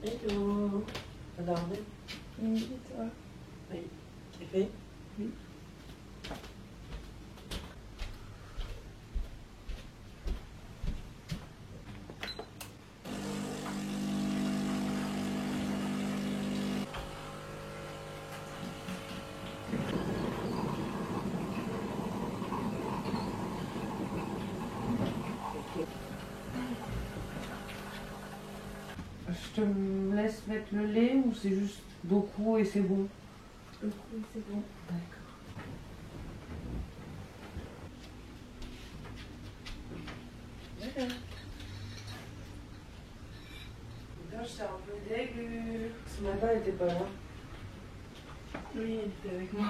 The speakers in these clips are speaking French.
Hello. Ça va dormir? Oui, toi? Oui. Café? Oui. Je te laisse mettre le lait ou c'est juste beaucoup et c'est bon? Beaucoup, c'est bon. D'accord. Voilà. Là, j'étais un peu dégueu. Ce matin, elle était pas là. Oui, elle était avec moi.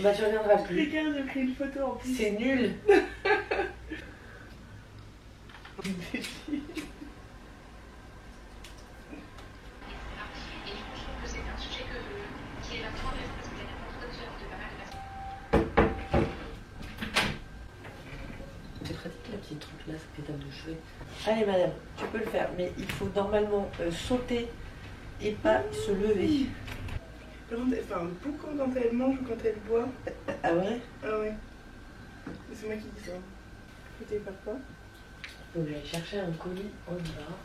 Bah, tu reviendras plus. Regarde, j'ai pris une photo en plus. C'est nul. C'est pratique la petite truc là, cette étape de cheveux. Allez madame, tu peux le faire, mais il faut normalement sauter et pas se lever. Par contre, enfin, beaucoup quand elle mange ou quand elle boit. Ah ouais? Ah ouais. C'est moi qui dis ça. Écoutez, papa. Donc j'allais chercher un colis en bas.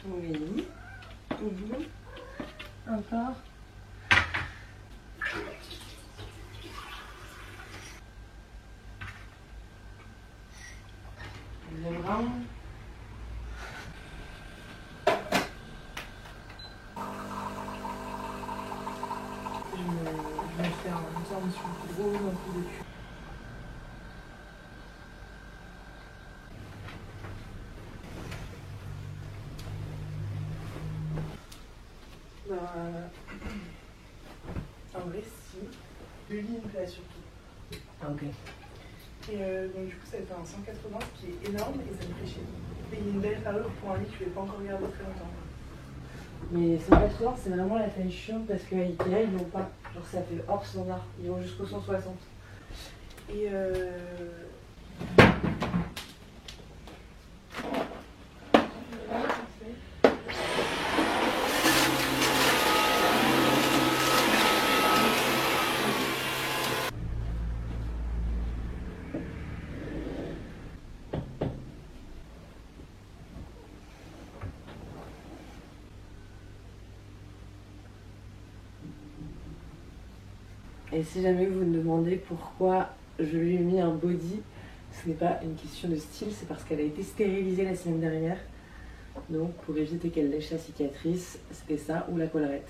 Oui. Encore. Le bras. Je vais faire une sorte de gros un coup de cul. Bah, en vrai, si. Le lit me plaît surtout. Ah, ok. Et donc, du coup, ça va être un 180, ce qui est énorme et ça me fait chier. Payer une belle parure pour un lit que je vais pas encore regarder très longtemps. Mais 180, c'est vraiment la taille chiante parce qu'à Ikea, ils l'ont pas. Genre, ça fait hors standard. Ils vont jusqu'au 160. Et Et si jamais vous me demandez pourquoi je lui ai mis un body, ce n'est pas une question de style, c'est parce qu'elle a été stérilisée la semaine dernière. Donc pour éviter qu'elle lèche la cicatrice, c'était ça ou la collerette.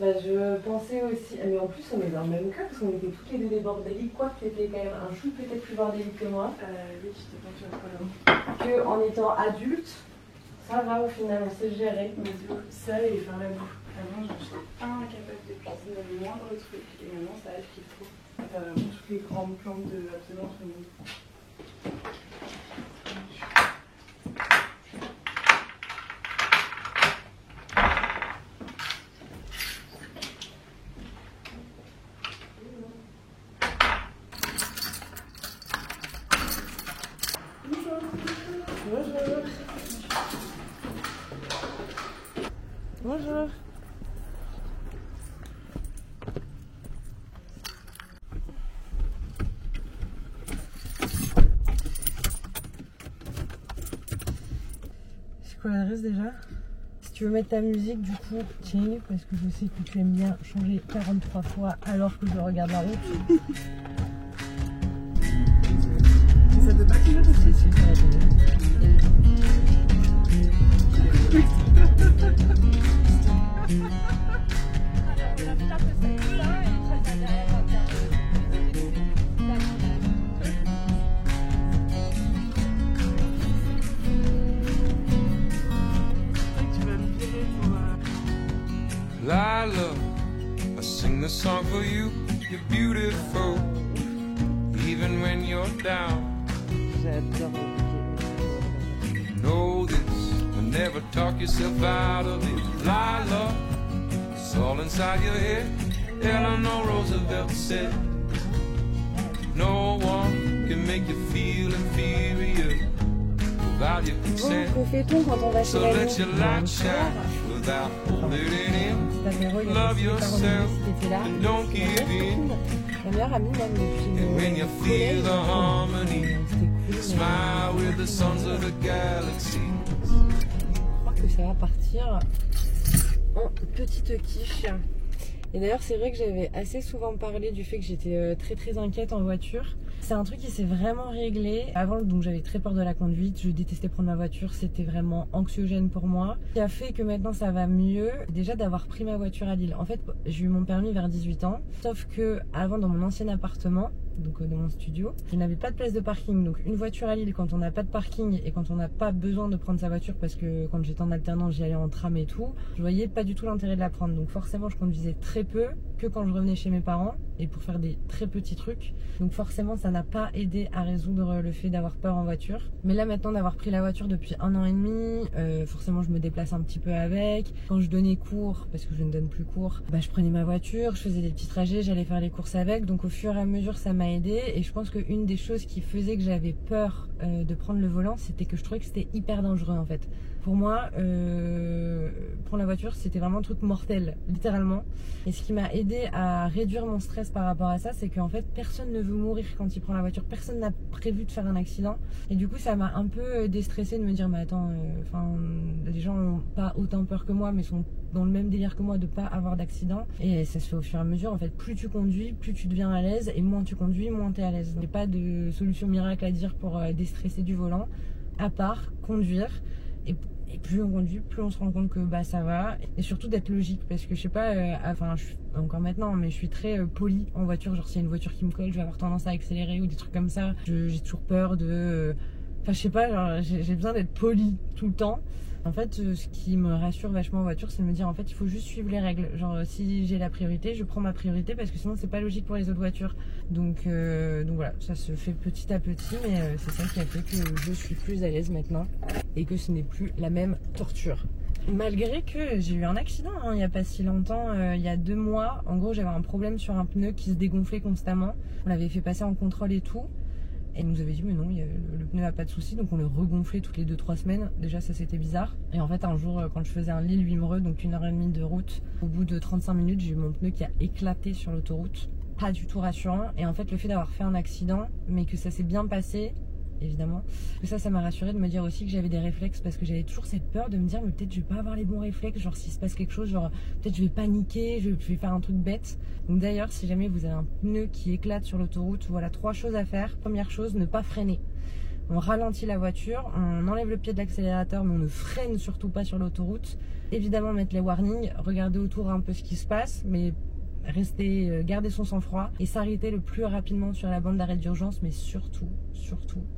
Bah, je pensais aussi, mais en plus on est dans le même cas parce qu'on était toutes les deux des bordéliques, quoi que tu étais quand même un chou peut-être plus bordélique que moi. Oui, j'étais pas sur le Que en étant adulte, ça va au final, on sait gérer. Mais du coup, ça et faire la bouffe. Avant, j'étais incapable de cuisiner le moindre truc. Et maintenant, ça aide qu'il faut. T'as vraiment toutes les grandes plantes de absolument tout le monde. Bonjour. Bonjour. C'est quoi l'adresse déjà? Si tu veux mettre ta musique, du coup, tiens, parce que je sais que tu aimes bien changer 43 fois alors que je regarde la route. Ça peut pas clignoter aussi? Si, ça va t'aider. Lila, I sing this song for you. You're beautiful, even when you're down. J'adore You know this, you'll never talk yourself out of it. Lila, it's all inside your head. Eleanor Roosevelt said, no one can make you feel inferior without your consent. Que fait-on quand on va chez So la let your light shine without holding it in. Love yourself and don't give in. Ma meilleure amie même depuis And when you feel the harmony, c'était cool, smile with the sons of the galaxy. je crois que ça va partir en petite quiche. Et d'ailleurs c'est vrai que j'avais assez souvent parlé du fait que j'étais très inquiète en voiture. C'est un truc qui s'est vraiment réglé. Avant, donc j'avais très peur de la conduite, je détestais prendre ma voiture, c'était vraiment anxiogène pour moi. Ce qui a fait que maintenant ça va mieux, déjà d'avoir pris ma voiture à Lille. En fait, j'ai eu mon permis vers 18 ans, sauf que avant dans mon ancien appartement, donc dans mon studio, je n'avais pas de place de parking. Donc une voiture à Lille, quand on n'a pas de parking et quand on n'a pas besoin de prendre sa voiture, parce que quand j'étais en alternance, j'y allais en tram et tout, je voyais pas du tout l'intérêt de la prendre. Donc forcément, je conduisais très peu, que quand je revenais chez mes parents et pour faire des très petits trucs. Donc forcément, ça n'a pas aidé à résoudre le fait d'avoir peur en voiture. Mais là maintenant, d'avoir pris la voiture depuis 1 an et demi, forcément je me déplace un petit peu avec. Quand je donnais cours, parce que je ne donne plus cours, bah, je prenais ma voiture, je faisais des petits trajets, j'allais faire les courses avec. Donc au fur et à mesure, ça m'a aidé. Et je pense qu'une des choses qui faisait que j'avais peur de prendre le volant, c'était que je trouvais que c'était hyper dangereux en fait. Pour moi, prendre la voiture, c'était vraiment un truc mortel, littéralement. Et ce qui m'a aidé à réduire mon stress par rapport à ça, c'est qu'en fait, personne ne veut mourir quand il prend la voiture. Personne n'a prévu de faire un accident. Et du coup, ça m'a un peu déstressée de me dire, mais attends, les gens n'ont pas autant peur que moi, mais sont dans le même délire que moi de pas avoir d'accident. Et ça se fait au fur et à mesure. En fait, plus tu conduis, plus tu deviens à l'aise. Et moins tu conduis, moins tu es à l'aise. Il n'y a pas de solution miracle à dire pour déstresser du volant, à part conduire. Et plus on conduit, plus on se rend compte que bah ça va. Et surtout d'être logique, parce que je sais pas, encore maintenant, mais je suis très polie en voiture. Genre s'il y a une voiture qui me colle, je vais avoir tendance à accélérer ou des trucs comme ça. J'ai toujours peur de... Enfin je sais pas, j'ai besoin d'être polie tout le temps. En fait, ce qui me rassure vachement en voiture, c'est de me dire en fait il faut juste suivre les règles. Genre si j'ai la priorité, je prends ma priorité parce que sinon c'est pas logique pour les autres voitures. Donc voilà, ça se fait petit à petit, mais c'est ça qui a fait que je suis plus à l'aise maintenant et que ce n'est plus la même torture. Malgré que j'ai eu un accident il n'y a pas si longtemps, il y a 2 mois, en gros j'avais un problème sur un pneu qui se dégonflait constamment. On l'avait fait passer en contrôle et tout. Et il nous avait dit mais non, le pneu n'a pas de souci, donc on le regonflait toutes les 2-3 semaines. Déjà ça c'était bizarre. Et en fait un jour quand je faisais un Lille-Wimereux, donc 1h30 de route, au bout de 35 minutes j'ai eu mon pneu qui a éclaté sur l'autoroute. Pas du tout rassurant. Et en fait le fait d'avoir fait un accident, mais que ça s'est bien passé, évidemment, que ça m'a rassuré de me dire aussi que j'avais des réflexes, parce que j'avais toujours cette peur de me dire mais peut-être je vais pas avoir les bons réflexes, genre s'il se passe quelque chose, genre peut-être je vais paniquer, je vais faire un truc bête. Donc d'ailleurs si jamais vous avez un pneu qui éclate sur l'autoroute, voilà 3 choses à faire. Première chose, ne pas freiner. on ralentit la voiture, on enlève le pied de l'accélérateur, mais on ne freine surtout pas sur l'autoroute. Évidemment, mettre les warnings, regarder autour un peu ce qui se passe, mais garder son sang-froid et s'arrêter le plus rapidement sur la bande d'arrêt d'urgence, mais surtout,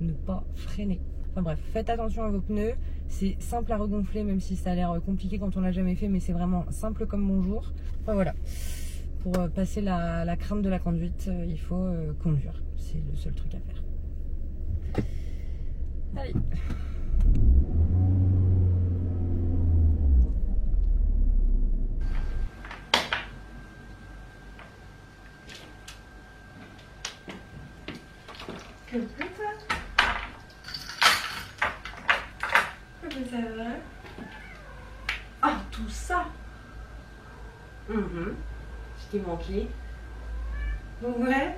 ne pas freiner. Enfin bref, faites attention à vos pneus, c'est simple à regonfler, même si ça a l'air compliqué quand on l'a jamais fait, mais c'est vraiment simple comme bonjour. Enfin voilà, pour passer la crainte de la conduite, il faut conduire, c'est le seul truc à faire. Allez. Coucou toi. Comment ça va? Ah, tout ça. Ce qui manquait. Ouais.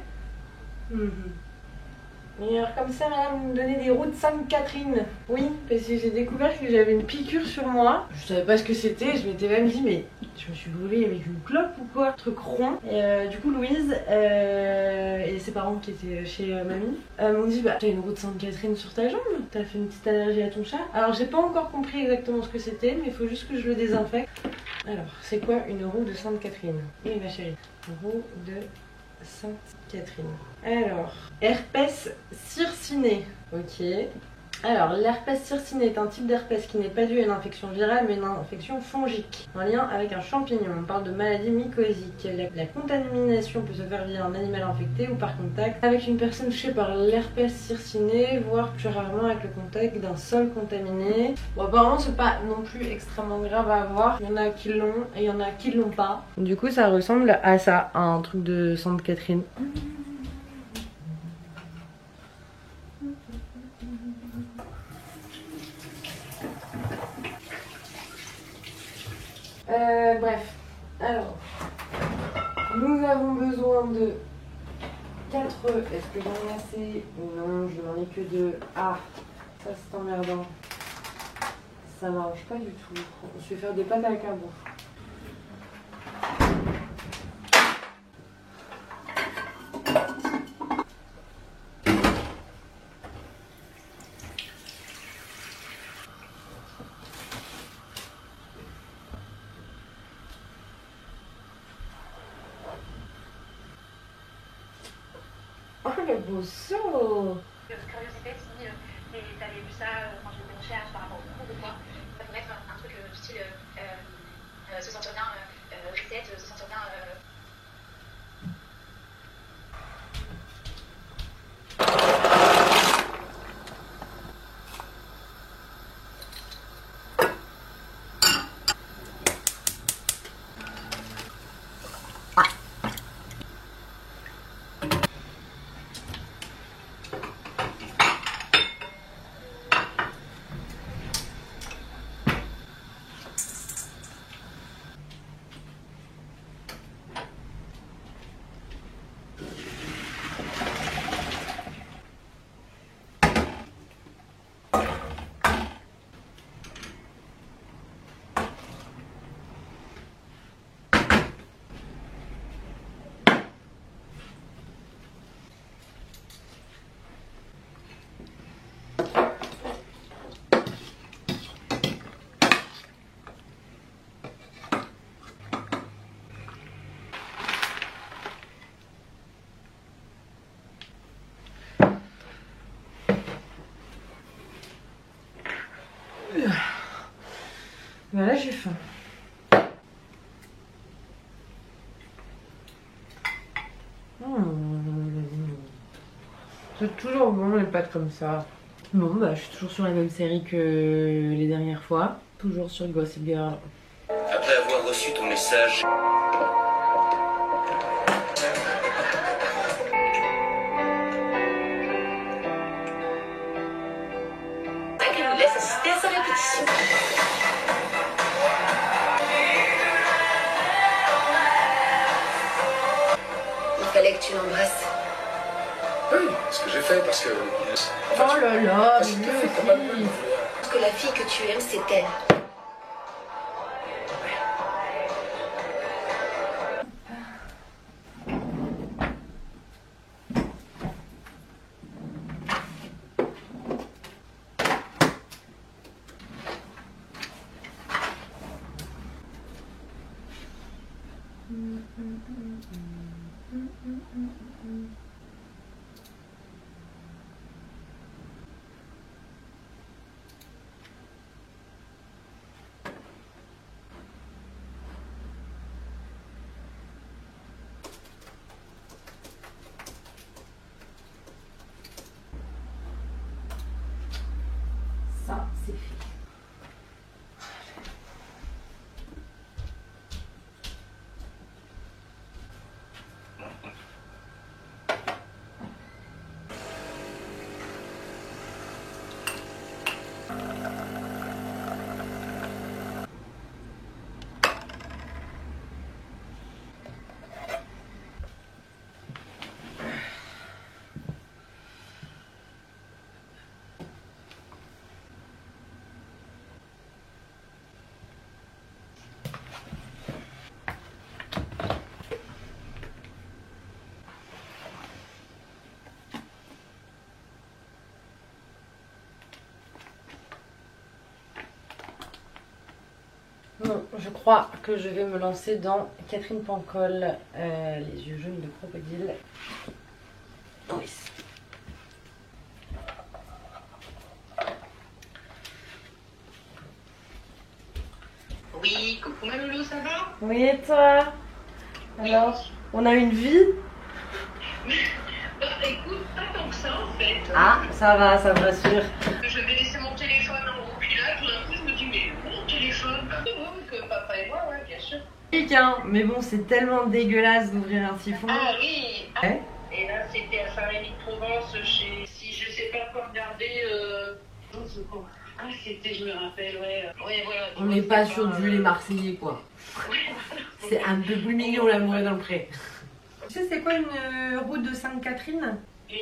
Et alors comme ça, madame, vous me donnez des routes Sainte-Catherine. Oui, parce que j'ai découvert que j'avais une piqûre sur moi. Je savais pas ce que c'était, je m'étais même dit, mais je me suis brûlée avec une clope ou quoi? Un truc rond. Et du coup, Louise et ses parents qui étaient chez mamie m'ont dit, bah t'as une route Sainte-Catherine sur ta jambe, t'as fait une petite allergie à ton chat. Alors j'ai pas encore compris exactement ce que c'était, mais il faut juste que je le désinfecte. Alors, c'est quoi une roue de Sainte-Catherine? Oui, ma chérie, une roue de Sainte-Catherine. Alors, herpès circiné. Ok. Alors, l'herpès circiné est un type d'herpès qui n'est pas dû à une infection virale mais une infection fongique en lien avec un champignon. On parle de maladie mycosique. La contamination peut se faire via un animal infecté ou par contact avec une personne touchée par l'herpès circiné, voire plus rarement avec le contact d'un sol contaminé. Bon, apparemment, c'est pas non plus extrêmement grave à avoir. Il y en a qui l'ont et il y en a qui l'ont pas. Du coup, ça ressemble à ça, à un truc de Sainte-Catherine. Bref, alors, nous avons besoin de 4 œufs. Est-ce que j'en ai assez? Non, je n'en ai que 2. Ah, ça c'est emmerdant. Ça m'arrange pas du tout. Je vais faire des pâtes à la carbo. Oh, le beau saut! Curiosité, si t'avais vu ça quand j'étais en recherche par rapport au cours ou quoi, ça pourrait être un truc du style se sentir bien, reset, se sentir bien. Ben là j'ai faim. C'est toujours bon les pâtes comme ça. Bon bah je suis toujours sur la même série que les dernières fois. Toujours sur Gossip Girl. Après avoir reçu ton message... Qui nous laisse assister à sa répétition. Il fallait que tu l'embrasses. Oui, ce que j'ai fait parce que... Oh là là, mais le Parce que la fille que tu aimes, c'est elle. Ça, c'est fait. Bon, je crois que je vais me lancer dans Catherine Pancol, les yeux jaunes de crocodile. Oui. Oui, coucou ma loulou, ça va? Oui, et toi? Alors, on a une vie? Bah écoute, pas tant que ça en fait. Ah, ça me rassure. Je vais laisser mon téléphone en haut, puis là, tout d'un coup, je me dis, mais mon téléphone, bah, que papa et moi, ouais, bien sûr. Mais bon, c'est tellement dégueulasse d'ouvrir un siphon. Ah oui, ah, Ouais. et là, c'était à Saint-Rémy-de-Provence, chez, si je sais pas quoi regarder, ah, c'était, je me rappelle, ouais. Ouais, voilà. On n'est pas sur du les Marseillais, quoi. C'est un peu plus mignon, l'amour est dans le pré. Tu sais, c'est quoi une route de Sainte-Catherine? Une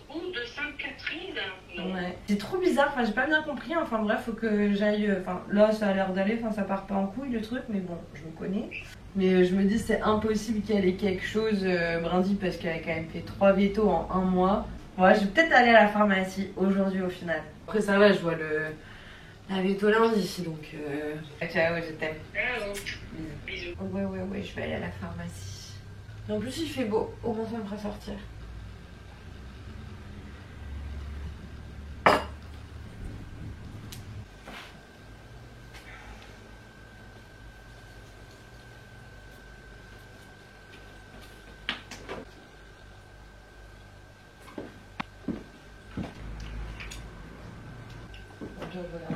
roue de Sainte-Catherine? Non. Ouais. C'est trop bizarre, enfin j'ai pas bien compris, enfin bref, faut que j'aille, enfin là ça a l'air d'aller, enfin ça part pas en couille le truc, mais bon, je me connais. Mais je me dis c'est impossible qu'elle ait quelque chose, Brindy, parce qu'elle a quand même fait 3 vétos en 1 mois. Ouais, je vais peut-être aller à la pharmacie aujourd'hui au final. Après ça va, je vois la véto lundi, donc ciao, je t'aime. Ah, bisous. Ouais, je vais aller à la pharmacie. Et en plus il fait beau, au moins ça me fera sortir. Voilà.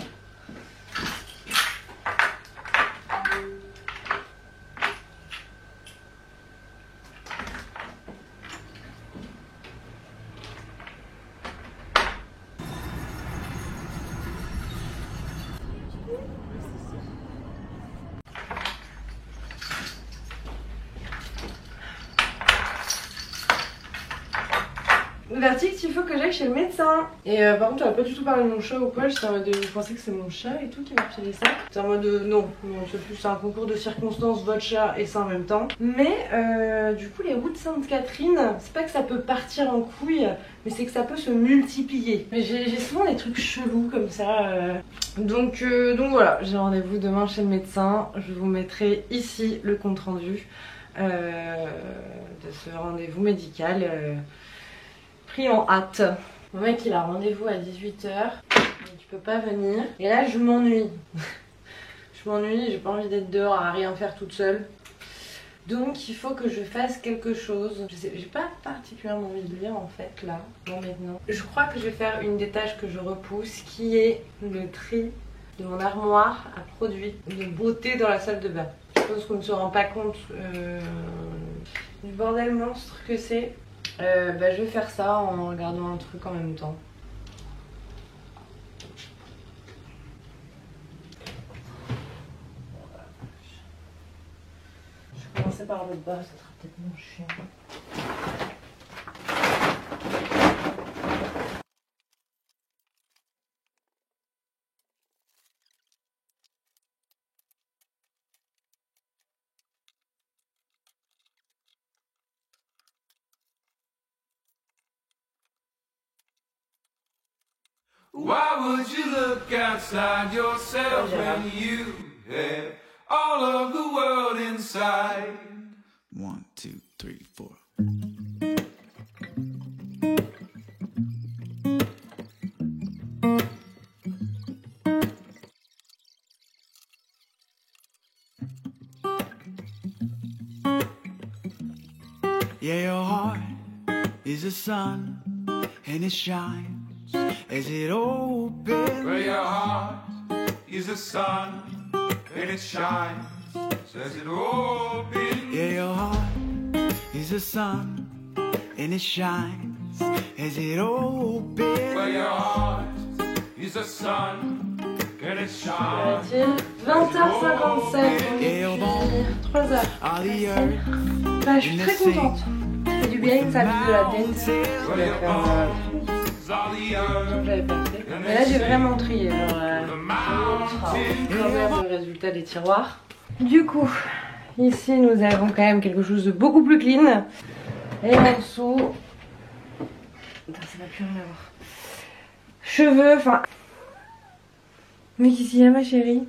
Verdict, il faut que j'aille chez le médecin. Et par contre, j'avais pas du tout parlé de mon chat ou quoi. J'étais en mode de, je pensais que c'est mon chat et tout qui m'a refilé ça. J'étais en mode de, non, c'est plus un concours de circonstances, votre chat et ça en même temps. Mais du coup, les routes Sainte-Catherine, c'est pas que ça peut partir en couille, mais c'est que ça peut se multiplier. Mais j'ai souvent des trucs chelous comme ça. Donc voilà, j'ai rendez-vous demain chez le médecin. Je vous mettrai ici le compte rendu de ce rendez-vous médical. Pris en hâte. Mon mec il a rendez-vous à 18h, donc il peut pas venir. Et là je m'ennuie. Je m'ennuie, j'ai pas envie d'être dehors à rien faire toute seule. Donc il faut que je fasse quelque chose. J'ai pas particulièrement envie de lire en fait là, non maintenant. Je crois que je vais faire une des tâches que je repousse, qui est le tri de mon armoire à produits de beauté dans la salle de bain. Je pense qu'on ne se rend pas compte du bordel monstre que c'est. Je vais faire ça en regardant un truc en même temps. Je vais commencer par le bas, ça sera peut-être moins chiant. Why would you look outside yourself when you had all of the world inside? 3, 4. Yeah, your heart is the sun, and it shines as it opens. Well, your heart is the sun, and it shines as it opens. Yeah, your heart is the sun, and it shines as it opens. Well, your heart is the sun, and it shines. 20h57, donc 3h. Bah, je suis très contente. Ça fait du bien, ça vide de la tête. J'avais pas fait. Mais là, j'ai vraiment trié. Quand même le résultat des tiroirs. Du coup, ici, nous avons quand même quelque chose de beaucoup plus clean. Et en dessous, attends, ça va plus rien avoir. Cheveux, enfin. Mais qu'est-ce qu'il y a, ma chérie?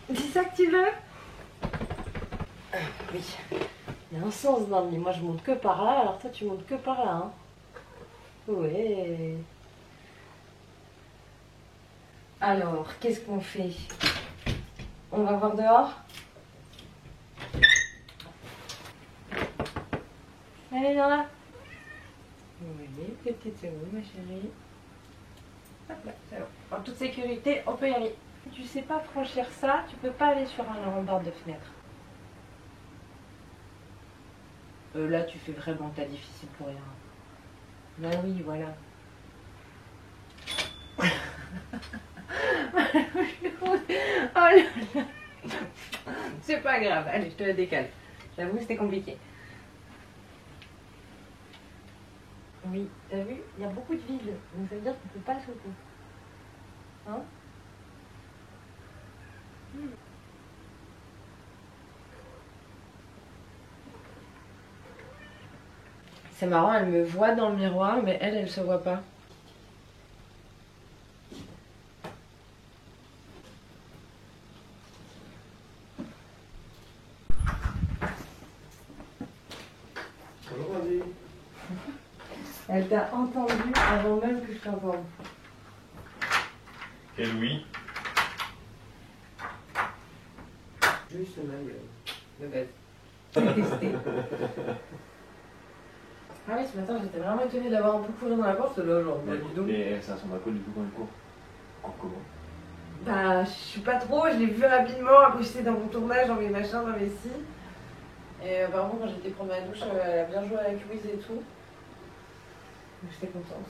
C'est ça que tu veux? Oui. Il y a un sens dans le lit. Moi, je monte que par là, alors toi, tu montes que par là. Hein. Ouais. Alors, qu'est-ce qu'on fait? On va voir dehors? Allez, viens là. Oui, petite seconde, ma chérie. Hop là, c'est bon. En toute sécurité, on peut y aller. Si tu sais pas franchir ça, tu peux pas aller sur un rempart de fenêtre. Là, tu fais vraiment ta difficile pour rien. Bah oui, voilà. Oh là là. C'est pas grave, allez, je te la décale. J'avoue, c'était compliqué. Oui, t'as vu, il y a beaucoup de vide, donc ça veut dire qu'on peut pas sauter. Hein? C'est marrant, elle me voit dans le miroir, mais elle se voit pas. Bonjour Andy. Elle t'a entendu avant même que je t'entende. Et Louis? Juste même le bête. Testé. Ah oui, ce matin j'étais vraiment étonnée d'avoir un peu couru dans la porte là aujourd'hui. Et ça ressemble à quoi du coup quand elle court? Comment? Bah, je sais pas trop, je l'ai vu rapidement, après j'étais dans mon tournage, dans mes machins, dans mes scies. Et apparemment quand j'étais prendre ma douche, elle a bien joué avec Louise et tout. Donc j'étais contente.